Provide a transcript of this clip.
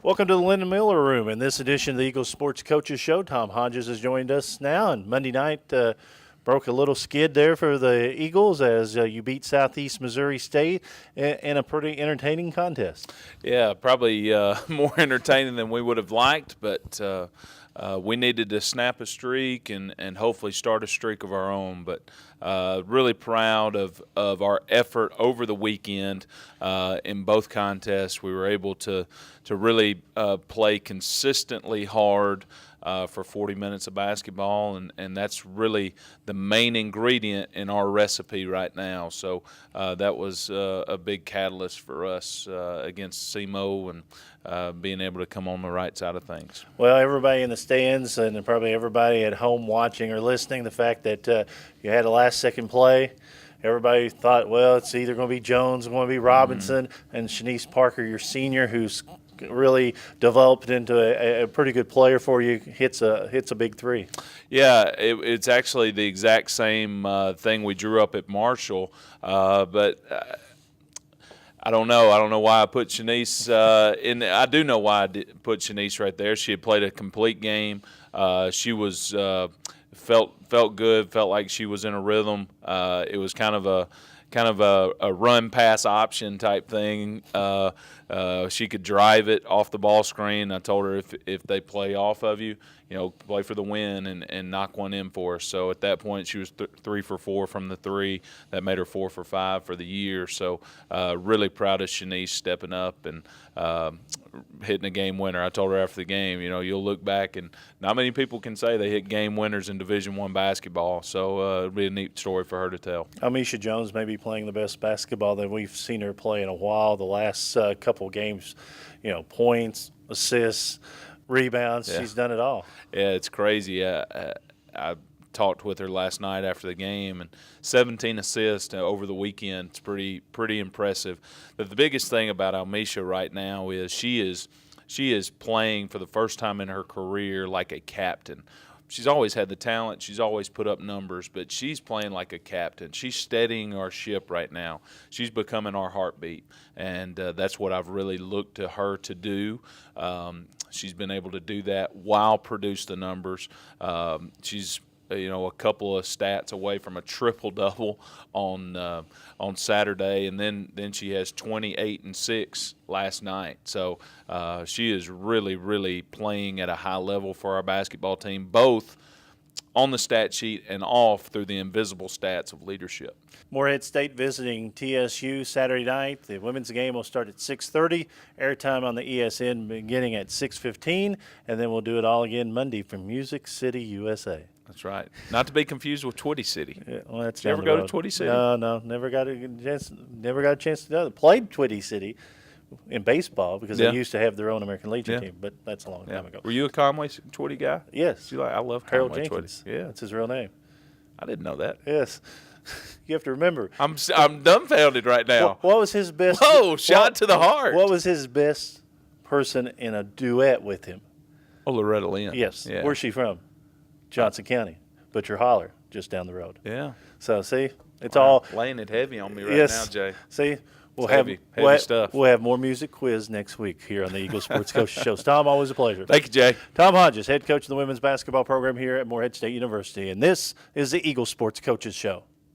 Welcome to the Lyndon Miller Room. In this edition of the Eagles Sports Coaches Show, Tom Hodges has joined us now. And Monday night broke a little skid there for the Eagles as you beat Southeast Missouri State in a pretty entertaining contest. Yeah, probably more entertaining than we would have liked, but we needed to snap a streak and hopefully start a streak of our own. But really proud of our effort over the weekend in both contests. We were able to really play consistently hard for 40 minutes of basketball, and that's really the main ingredient in our recipe right now. So that was a big catalyst for us against SEMO and being able to come on the right side of things. Well, everybody in the stands and probably everybody at home watching or listening, the fact that you had a last-second play, everybody thought, well, it's either going to be Jones or going to be Robinson, and Shanice Parker, your senior, who's really developed into a pretty good player for you, hits a big three. Yeah, it's actually the exact same thing we drew up at Marshall, but I don't know. I don't know why I put Shanice in. I do know why I put Shanice right there. She had played a complete game. She was felt good. Felt like she was in a rhythm. It was kind of a run pass option type thing. She could drive it off the ball screen. I told her if they play off of you, play for the win and knock one in for us. So at that point, she was 3 for 4 from the three. That made her 4 for 5 for the year. So really proud of Shanice stepping up and hitting a game winner. I told her after the game, you'll look back and not many people can say they hit game winners in Division I basketball. So it'll be a neat story for her to tell. Amisha Jones may be playing the best basketball that we've seen her play in a while. The last couple games, points, assists, rebounds. Yeah. She's done it all. Yeah, it's crazy. I talked with her last night after the game, and 17 assists over the weekend. It's pretty impressive. But the biggest thing about Amisha right now is she is playing for the first time in her career like a captain. She's always had the talent. She's always put up numbers, but she's playing like a captain. She's steadying our ship right now. She's becoming our heartbeat, and that's what I've really looked to her to do. She's been able to do that while produce the numbers. She's a couple of stats away from a triple-double on Saturday, and then she has 28 and 6 last night. So she is really, really playing at a high level for our basketball team, both on the stat sheet and off through the invisible stats of leadership. Morehead State visiting TSU Saturday night. The women's game will start at 6:30. Airtime on the ESN beginning at 6:15, and then we'll do it all again Monday from Music City, USA. That's right. Not to be confused with Twitty City. Yeah, well, that's Did you ever go to Twitty City? No, never got a chance to do it. Played Twitty City in baseball because they used to have their own American Legion team, but that's a long time ago. Were you a Conway Twitty guy? Yes. I love Harold Conway Jenkins. Twitty. Yeah, that's his real name. I didn't know that. Yes. You have to remember. I'm dumbfounded right now. What was his best? Whoa! Shot to the heart. What was his best person in a duet with him? Oh, Loretta Lynn. Yes. Yeah. Where's she from? Johnson County. Butcher Holler, just down the road. Yeah. So see, it's all laying it heavy on me right now, Jay. See, we'll heavy stuff. We'll have more music quiz next week here on the Eagles Sports Coaches Show. Tom, always a pleasure. Thank you, Jay. Tom Hodges, head coach of the women's basketball program here at Morehead State University, and this is the Eagles Sports Coaches Show.